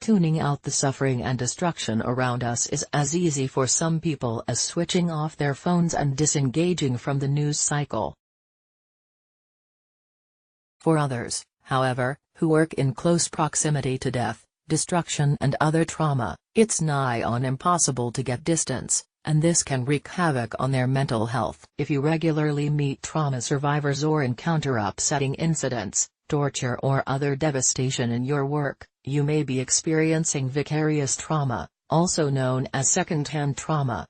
Tuning out the suffering and destruction around us is as easy for some people as switching off their phones and disengaging from the news cycle. For others, however, who work in close proximity to death, destruction and other trauma, it's nigh on impossible to get distance, and this can wreak havoc on their mental health. If you regularly meet trauma survivors or encounter upsetting incidents, torture or other devastation in your work, you may be experiencing vicarious trauma, also known as second-hand trauma.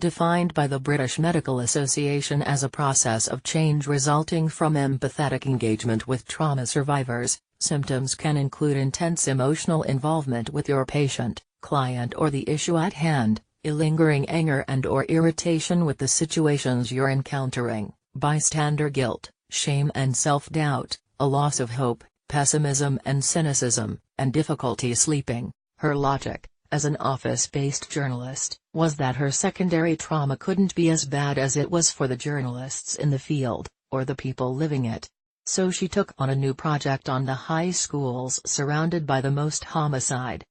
Defined by the British Medical Association as a process of change resulting from empathetic engagement with trauma survivors, symptoms can include intense emotional involvement with your patient, client or the issue at hand, a lingering anger and/or irritation with the situations you're encountering, bystander guilt, shame and self-doubt, a loss of hope, pessimism and cynicism, and difficulty sleeping. Her logic, as an office-based journalist, was that her secondary trauma couldn't be as bad as it was for the journalists in the field, or the people living it. So she took on a new project on the high schools surrounded by the most homicide.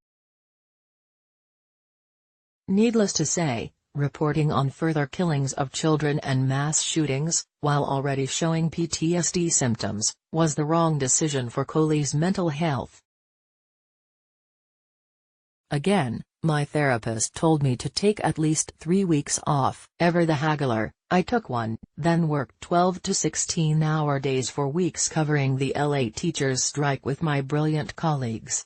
Needless to say, reporting on further killings of children and mass shootings, while already showing PTSD symptoms, was the wrong decision for Coley's mental health. Again, my therapist told me to take at least 3 weeks off. Ever the haggler, I took one, then worked 12 to 16-hour days for weeks covering the LA teachers' strike with my brilliant colleagues.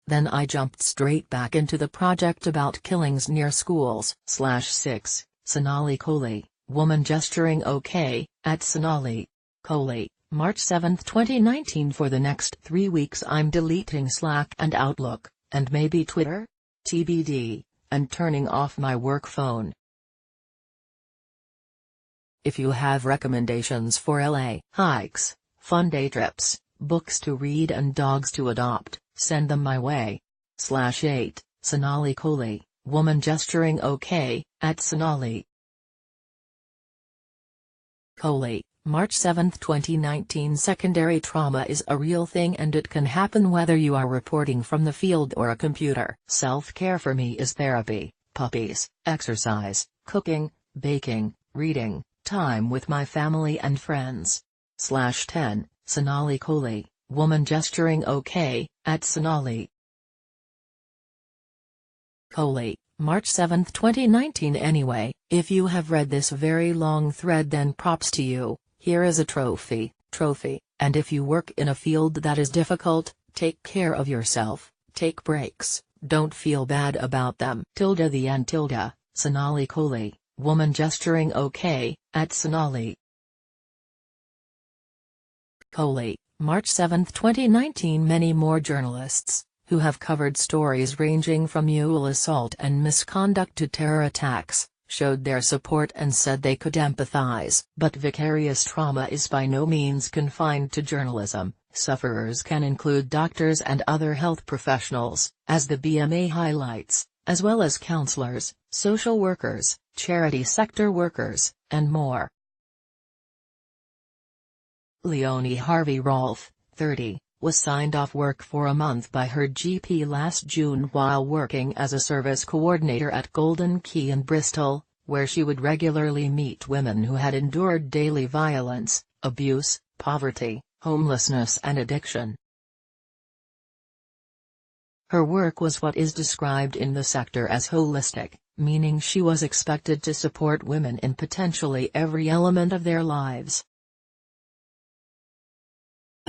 Then I jumped straight back into the project about killings near schools. /6, Sonali Coley, woman gesturing OK, at Sonali. Coley, March 7, 2019. For the next 3 weeks I'm deleting Slack and Outlook, and maybe Twitter? TBD, and turning off my work phone. If you have recommendations for LA hikes, fun day trips, books to read and dogs to adopt, send them my way. /8, Sonali Coley, woman gesturing OK, at Sonali. Coley, March 7, 2019. Secondary trauma is a real thing and it can happen whether you are reporting from the field or a computer. Self-care for me is therapy, puppies, exercise, cooking, baking, reading, time with my family and friends. /10, Sonali Coley, woman gesturing OK, at Sonali. Coley, March 7, 2019. Anyway, if you have read this very long thread then props to you, here is a trophy, and if you work in a field that is difficult, take care of yourself, take breaks, don't feel bad about them. The end. Sonali Coley, woman gesturing OK, at Sonali. Coley, March 7, 2019. Many more journalists, who have covered stories ranging from mule assault and misconduct to terror attacks, showed their support and said they could empathize. But vicarious trauma is by no means confined to journalism. Sufferers can include doctors and other health professionals, as the BMA highlights, as well as counselors, social workers, charity sector workers, and more. Leonie Harvey Rolfe, 30, was signed off work for a month by her GP last June while working as a service coordinator at Golden Key in Bristol, where she would regularly meet women who had endured daily violence, abuse, poverty, homelessness and addiction. Her work was what is described in the sector as holistic, meaning she was expected to support women in potentially every element of their lives.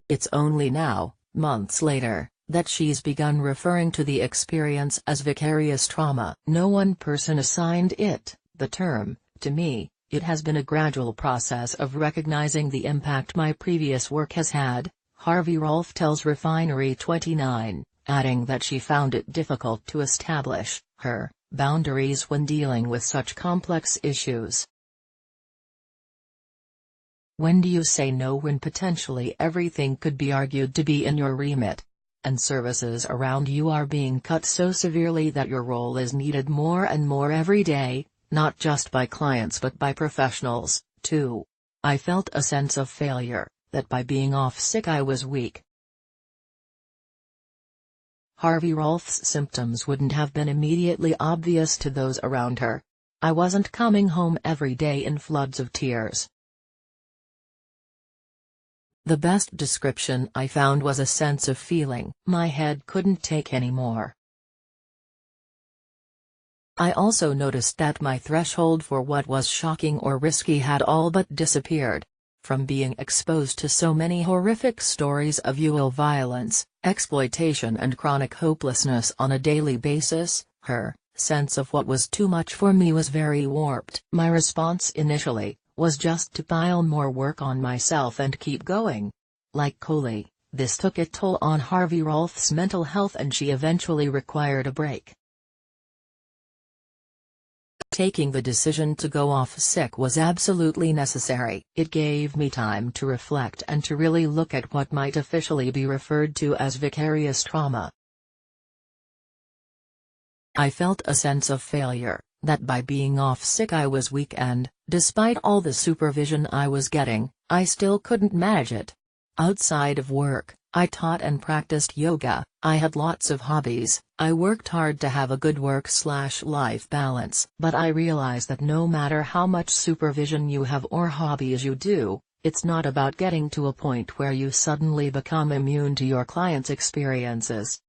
It's only now, months later, that she's begun referring to the experience as vicarious trauma. No one person assigned it, the term, to me. It has been a gradual process of recognizing the impact my previous work has had, Harvey Rolfe tells Refinery29, adding that she found it difficult to establish her boundaries when dealing with such complex issues. When do you say no when potentially everything could be argued to be in your remit? And services around you are being cut so severely that your role is needed more and more every day, not just by clients but by professionals, too. I felt a sense of failure, that by being off sick I was weak. Harvey Rolfe's symptoms wouldn't have been immediately obvious to those around her. I wasn't coming home every day in floods of tears. The best description I found was a sense of feeling my head couldn't take anymore. I also noticed that my threshold for what was shocking or risky had all but disappeared. From being exposed to so many horrific stories of UL violence, exploitation and chronic hopelessness on a daily basis, her sense of what was too much for me was very warped. My response initially was just to pile more work on myself and keep going. Like Coley, this took a toll on Harvey Rolfe's mental health and she eventually required a break. Taking the decision to go off sick was absolutely necessary. It gave me time to reflect and to really look at what might officially be referred to as vicarious trauma. I felt a sense of failure, that by being off sick I was weak and, despite all the supervision I was getting, I still couldn't manage it. Outside of work, I taught and practiced yoga, I had lots of hobbies, I worked hard to have a good work-life balance. But I realized that no matter how much supervision you have or hobbies you do, it's not about getting to a point where you suddenly become immune to your clients' experiences.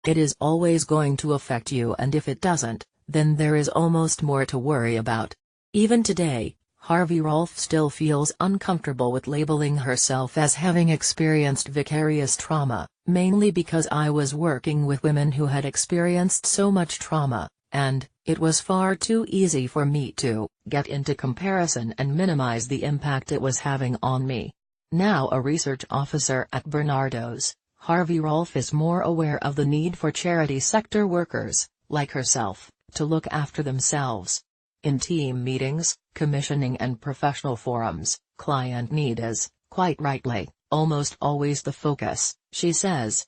It is always going to affect you, and if it doesn't, then there is almost more to worry about. Even today, Harvey Rolfe still feels uncomfortable with labeling herself as having experienced vicarious trauma, mainly because I was working with women who had experienced so much trauma, and it was far too easy for me to get into comparison and minimize the impact it was having on me. Now a research officer at Bernardo's, Harvey Rolfe is more aware of the need for charity sector workers, like herself, to look after themselves. In team meetings, commissioning and professional forums, client need is, quite rightly, almost always the focus, she says.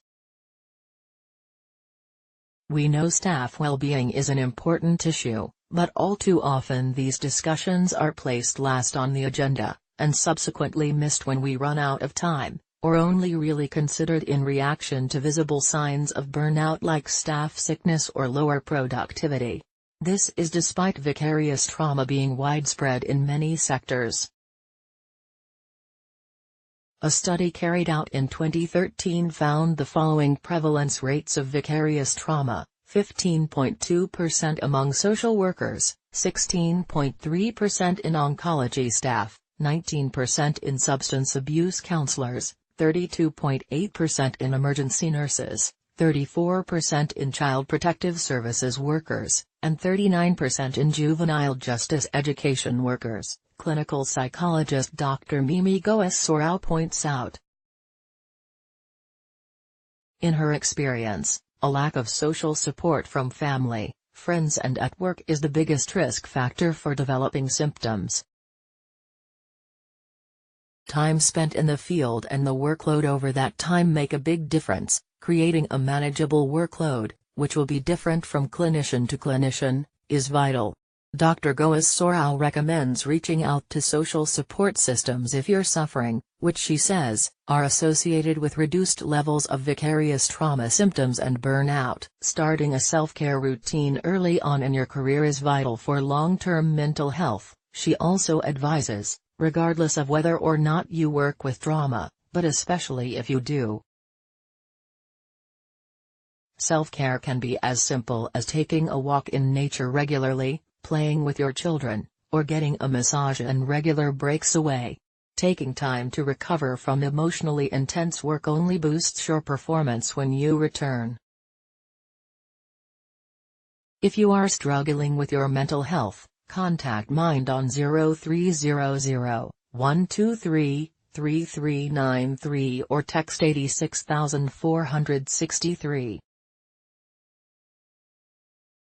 We know staff well-being is an important issue, but all too often these discussions are placed last on the agenda, and subsequently missed when we run out of time, or only really considered in reaction to visible signs of burnout like staff sickness or lower productivity. This is despite vicarious trauma being widespread in many sectors. A study carried out in 2013 found the following prevalence rates of vicarious trauma: 15.2% among social workers, 16.3% in oncology staff, 19% in substance abuse counselors, 32.8% in emergency nurses, 34% in child protective services workers, and 39% in juvenile justice education workers, clinical psychologist Dr. Mimi Goes-Sorau points out. In her experience, a lack of social support from family, friends and at work is the biggest risk factor for developing symptoms. Time spent in the field and the workload over that time make a big difference. Creating a manageable workload, which will be different from clinician to clinician, is vital. Dr. Goes-Sorau recommends reaching out to social support systems if you're suffering, which she says, are associated with reduced levels of vicarious trauma symptoms and burnout. Starting a self-care routine early on in your career is vital for long-term mental health, she also advises, regardless of whether or not you work with trauma, but especially if you do. Self-care can be as simple as taking a walk in nature regularly, playing with your children, or getting a massage and regular breaks away. Taking time to recover from emotionally intense work only boosts your performance when you return. If you are struggling with your mental health, contact Mind on 0300 123 3393 or text 86463.